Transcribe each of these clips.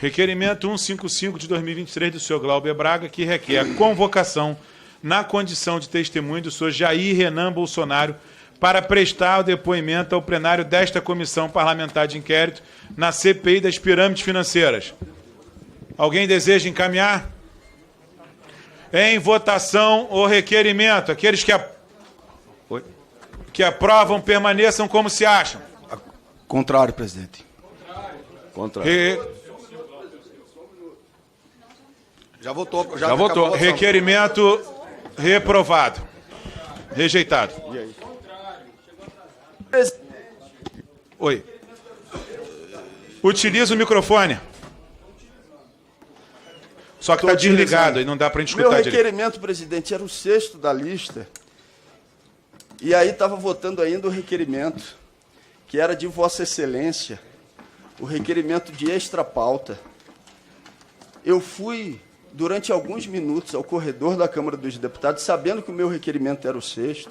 Requerimento 155 de 2023 do senhor Glauber Braga, que requer a convocação na condição de testemunho do senhor Jair Renan Bolsonaro para prestar o depoimento ao plenário desta Comissão Parlamentar de Inquérito na CPI das pirâmides financeiras. Alguém deseja encaminhar? Em votação o requerimento. Aqueles que aprovam permaneçam como se acham. Contrário, presidente. Contrário. Já votou. Já votou. Requerimento reprovado. Rejeitado. E aí? Oi. Utiliza o microfone. Só que está desligado e não dá para a gente escutar direito. Meu requerimento, presidente, era o 6º da lista. E aí estava votando ainda o requerimento, que era de Vossa Excelência, o requerimento de extra-pauta. Eu fui, durante alguns minutos, ao corredor da Câmara dos Deputados, sabendo que o meu requerimento era o 6º,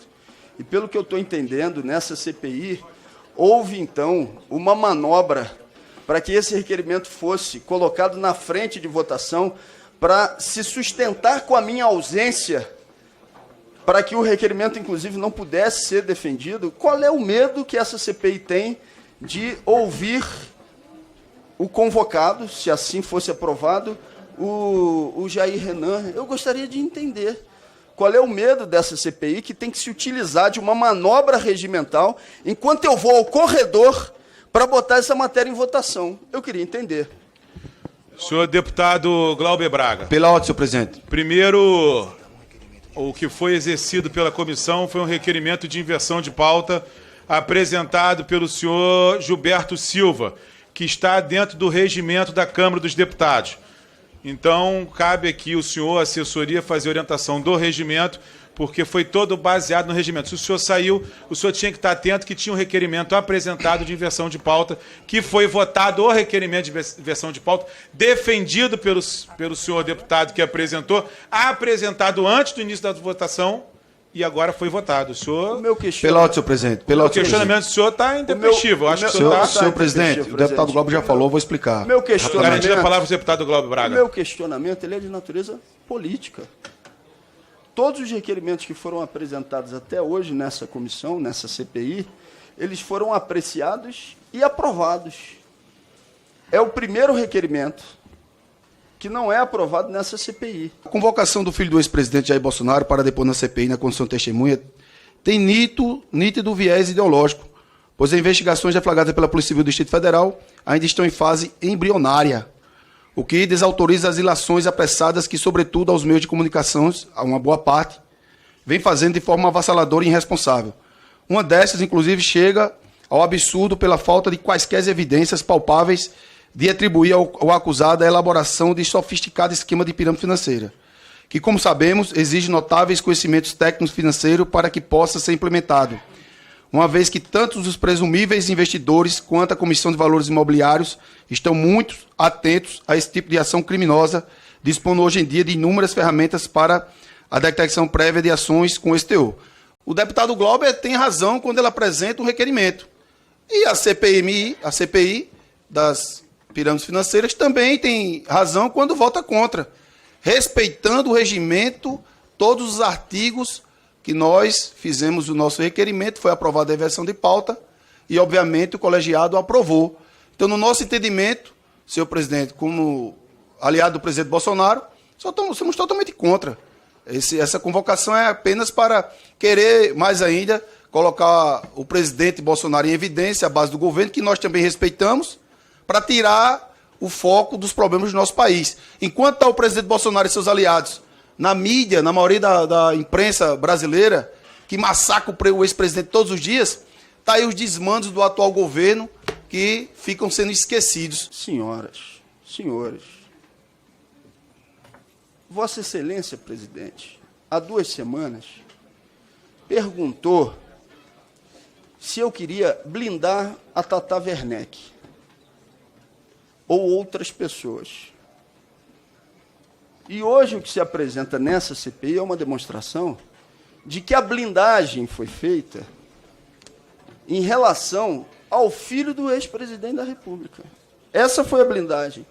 e pelo que eu estou entendendo, nessa CPI, houve, então, uma manobra para que esse requerimento fosse colocado na frente de votação para se sustentar com a minha ausência, para que o requerimento, inclusive, não pudesse ser defendido. Qual é o medo que essa CPI tem de ouvir o convocado, se assim fosse aprovado, o Jair Renan? Eu gostaria de entender qual é o medo dessa CPI, que tem que se utilizar de uma manobra regimental enquanto eu vou ao corredor para botar essa matéria em votação. Eu queria entender. Senhor deputado Glauber Braga. Pela ordem, senhor presidente. Primeiro, o que foi exercido pela comissão foi um requerimento de inversão de pauta apresentado pelo senhor Gilberto Silva, que está dentro do regimento da Câmara dos Deputados. Então, cabe aqui o senhor, a assessoria, fazer orientação do regimento, porque foi todo baseado no regimento. Se o senhor saiu, o senhor tinha que estar atento que tinha um requerimento apresentado de inversão de pauta, que foi votado o requerimento de inversão de pauta, defendido pelo senhor deputado que apresentou, apresentado antes do início da votação, e agora foi votado. O senhor... Pela ordem, senhor presidente. O questionamento do senhor está intempestivo. Acho que o senhor está... Senhor presidente, o deputado Glauber já falou, vou explicar. Meu questionamento... Garantindo a palavra ao deputado Glauber Braga. O meu questionamento ele é de natureza política. Todos os requerimentos que foram apresentados até hoje nessa comissão, nessa CPI, eles foram apreciados e aprovados. É o primeiro requerimento que não é aprovado nessa CPI. A convocação do filho do ex-presidente Jair Bolsonaro para depor na CPI na condição de testemunha tem nítido viés ideológico, pois as investigações deflagradas pela Polícia Civil do Distrito Federal ainda estão em fase embrionária, o que desautoriza as ilações apressadas que, sobretudo aos meios de comunicação, a uma boa parte, vem fazendo de forma avassaladora e irresponsável. Uma dessas, inclusive, chega ao absurdo pela falta de quaisquer evidências palpáveis de atribuir ao acusado a elaboração de sofisticado esquema de pirâmide financeira, que, como sabemos, exige notáveis conhecimentos técnicos financeiros para que possa ser implementado, uma vez que tanto os presumíveis investidores quanto a Comissão de Valores Imobiliários estão muito atentos a esse tipo de ação criminosa, dispondo hoje em dia de inúmeras ferramentas para a detecção prévia de ações com esse teor. O deputado Glauber tem razão quando ele apresenta um requerimento. E a CPI das pirâmides financeiras também tem razão quando vota contra, respeitando o regimento, todos os artigos que nós fizemos o nosso requerimento, foi aprovada a inversão de pauta e, obviamente, o colegiado aprovou. Então, no nosso entendimento, senhor presidente, como aliado do presidente Bolsonaro, somos totalmente contra. Essa convocação é apenas para querer, mais ainda, colocar o presidente Bolsonaro em evidência, a base do governo, que nós também respeitamos, para tirar o foco dos problemas do nosso país. Enquanto está o presidente Bolsonaro e seus aliados na mídia, na maioria da imprensa brasileira, que massacra o ex-presidente todos os dias, está aí os desmandos do atual governo que ficam sendo esquecidos. Senhoras, senhores, Vossa Excelência, presidente, há 2 semanas, perguntou se eu queria blindar a Tata Werneck ou outras pessoas. E hoje o que se apresenta nessa CPI é uma demonstração de que a blindagem foi feita em relação ao filho do ex-presidente da República. Essa foi a blindagem.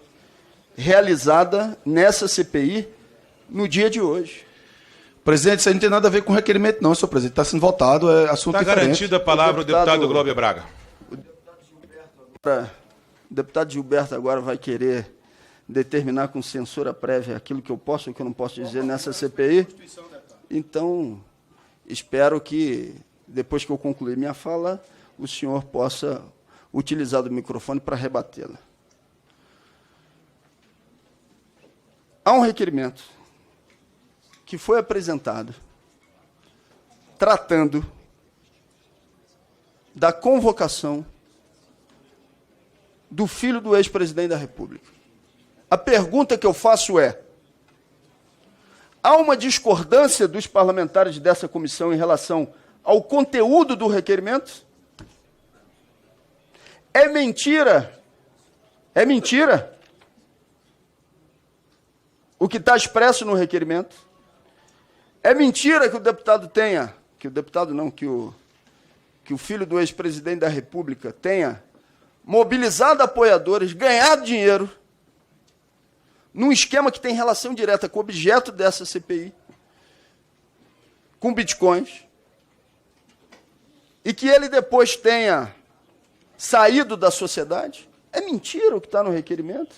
realizada nessa CPI no dia de hoje. Presidente, isso aí não tem nada a ver com requerimento, não, senhor presidente. Está sendo votado, é assunto Está diferente. garantida a palavra O do deputado deputado Glauber Braga. O deputado Gilberto agora vai querer determinar com censura prévia aquilo que eu posso e o que eu não posso dizer nessa CPI. Então, espero que, depois que eu concluir minha fala, o senhor possa utilizar do microfone para rebatê-la. Há um requerimento que foi apresentado tratando da convocação do filho do ex-presidente da República. A pergunta que eu faço é: há uma discordância dos parlamentares dessa comissão em relação ao conteúdo do requerimento? É mentira? É mentira o que está expresso no requerimento? É mentira que o deputado tenha, que o deputado não, que o filho do ex-presidente da República tenha mobilizado apoiadores, ganhado dinheiro, num esquema que tem relação direta com o objeto dessa CPI, com bitcoins, e que ele depois tenha saído da sociedade? É mentira o que está no requerimento.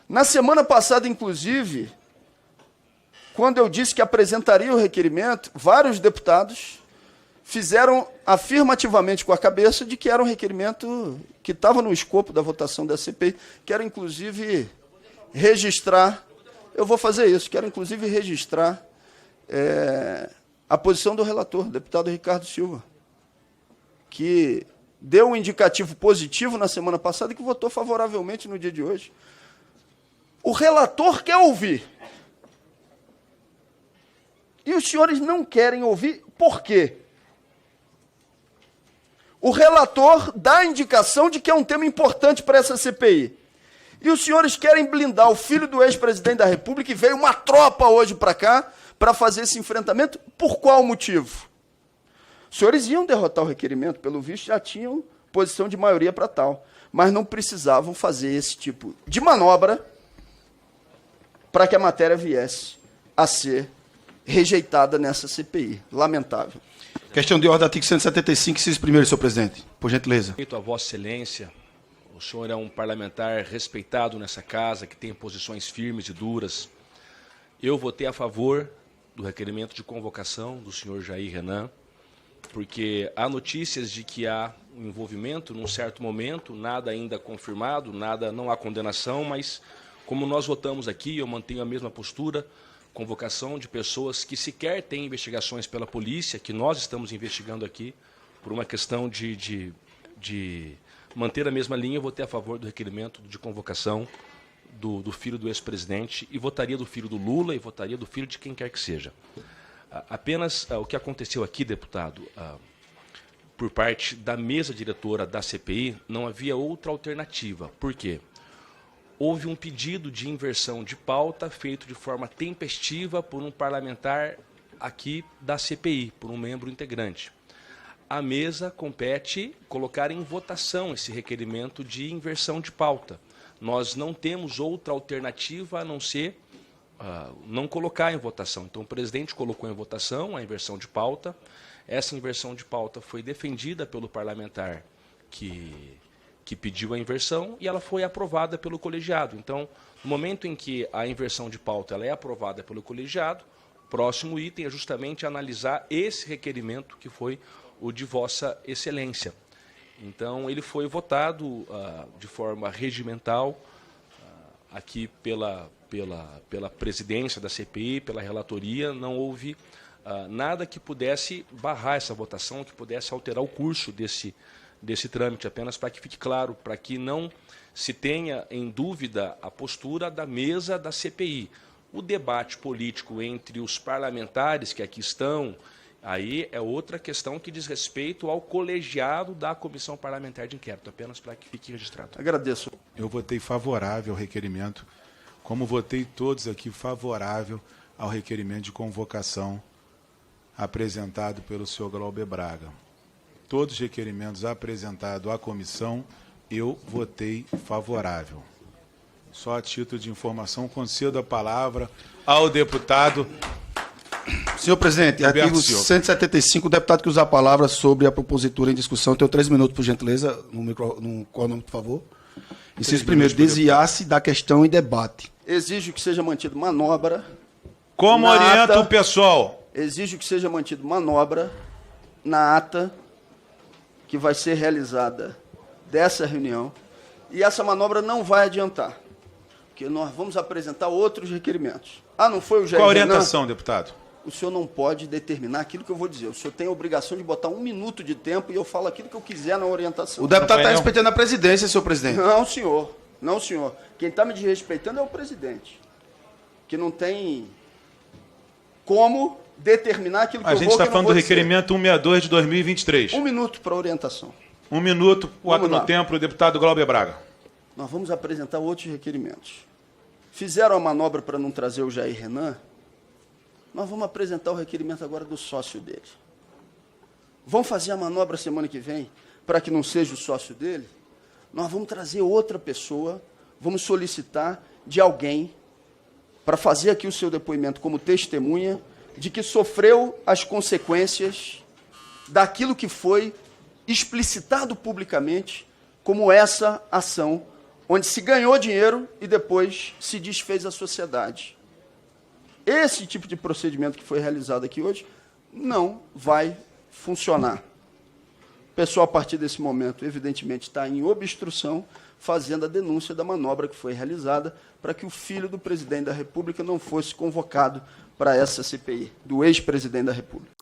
Na semana passada, inclusive, quando eu disse que apresentaria o requerimento, vários deputados fizeram afirmativamente com a cabeça de que era um requerimento que estava no escopo da votação da CPI, quero inclusive registrar, eu vou fazer isso, quero inclusive registrar a posição do relator, deputado Ricardo Silva, que deu um indicativo positivo na semana passada e que votou favoravelmente no dia de hoje. O relator quer ouvir. E os senhores não querem ouvir, por quê? O relator dá a indicação de que é um tema importante para essa CPI. E os senhores querem blindar o filho do ex-presidente da República e veio uma tropa hoje para cá para fazer esse enfrentamento. Por qual motivo? Os senhores iam derrotar o requerimento, pelo visto já tinham posição de maioria para tal, mas não precisavam fazer esse tipo de manobra para que a matéria viesse a ser rejeitada nessa CPI. Lamentável. Questão de ordem, artigo 175, inciso 1º, senhor presidente. Por gentileza. Respeito a Vossa Excelência, o senhor é um parlamentar respeitado nessa casa, que tem posições firmes e duras. Eu votei a favor do requerimento de convocação do senhor Jair Renan, porque há notícias de que há um envolvimento num certo momento, nada ainda confirmado, não há condenação, mas como nós votamos aqui, eu mantenho a mesma postura, convocação de pessoas que sequer têm investigações pela polícia, que nós estamos investigando aqui, por uma questão de manter a mesma linha, eu votei a favor do requerimento de convocação do filho do ex-presidente, e votaria do filho do Lula, e votaria do filho de quem quer que seja. Apenas o que aconteceu aqui, deputado, por parte da mesa diretora da CPI, não havia outra alternativa. Por quê? Houve um pedido de inversão de pauta feito de forma tempestiva por um parlamentar aqui da CPI, por um membro integrante. A mesa compete colocar em votação esse requerimento de inversão de pauta. Nós não temos outra alternativa a não ser não colocar em votação. Então, o presidente colocou em votação a inversão de pauta. Essa inversão de pauta foi defendida pelo parlamentar que pediu a inversão e ela foi aprovada pelo colegiado. Então, no momento em que a inversão de pauta ela é aprovada pelo colegiado, o próximo item é justamente analisar esse requerimento que foi o de Vossa Excelência. Então, ele foi votado de forma regimental aqui pela presidência da CPI, pela relatoria. Não houve nada que pudesse barrar essa votação, que pudesse alterar o curso desse trâmite, apenas para que fique claro, para que não se tenha em dúvida a postura da mesa da CPI. O debate político entre os parlamentares que aqui estão, aí é outra questão que diz respeito ao colegiado da Comissão Parlamentar de Inquérito, apenas para que fique registrado. Agradeço. Eu votei favorável ao requerimento, como votei todos aqui favorável ao requerimento de convocação apresentado pelo senhor Glauber Braga. Todos os requerimentos apresentados à comissão, eu votei favorável. Só a título de informação, concedo a palavra ao deputado. Senhor presidente, Roberto artigo Silva. 175, o deputado que usar a palavra sobre a propositura em discussão, tenho 3 minutos, por gentileza, no cronômetro, por favor. Inciso primeiro, desviar-se da questão em debate. Exijo que seja mantido manobra. Como Na orienta ata- o pessoal? Exijo que seja mantido manobra na ata que vai ser realizada dessa reunião. E essa manobra não vai adiantar, porque nós vamos apresentar outros requerimentos. Ah, não foi o Jair Qual a Renan? orientação, deputado? O senhor não pode determinar aquilo que eu vou dizer. O senhor tem a obrigação de botar 1 minuto de tempo e eu falo aquilo que eu quiser na orientação. O deputado está painel. respeitando a presidência, senhor presidente. Não, senhor. Não, senhor. Quem está me desrespeitando é o presidente, que não tem como determinar aquilo que A eu gente vou está que eu não falando vou do dizer. requerimento 162 de 2023. 1 minuto para orientação. 1 minuto, o ato Vamos no lá. tempo, o deputado Glauber Braga. Nós vamos apresentar outros requerimentos. Fizeram a manobra para não trazer o Jair Renan? Nós vamos apresentar o requerimento agora do sócio dele. Vão fazer a manobra semana que vem para que não seja o sócio dele? Nós vamos trazer outra pessoa, vamos solicitar de alguém para fazer aqui o seu depoimento como testemunha de que sofreu as consequências daquilo que foi explicitado publicamente como essa ação, onde se ganhou dinheiro e depois se desfez a sociedade. Esse tipo de procedimento que foi realizado aqui hoje não vai funcionar. O pessoal, a partir desse momento, evidentemente, está em obstrução, fazendo a denúncia da manobra que foi realizada para que o filho do presidente da República não fosse convocado para essa CPI, do ex-presidente da República.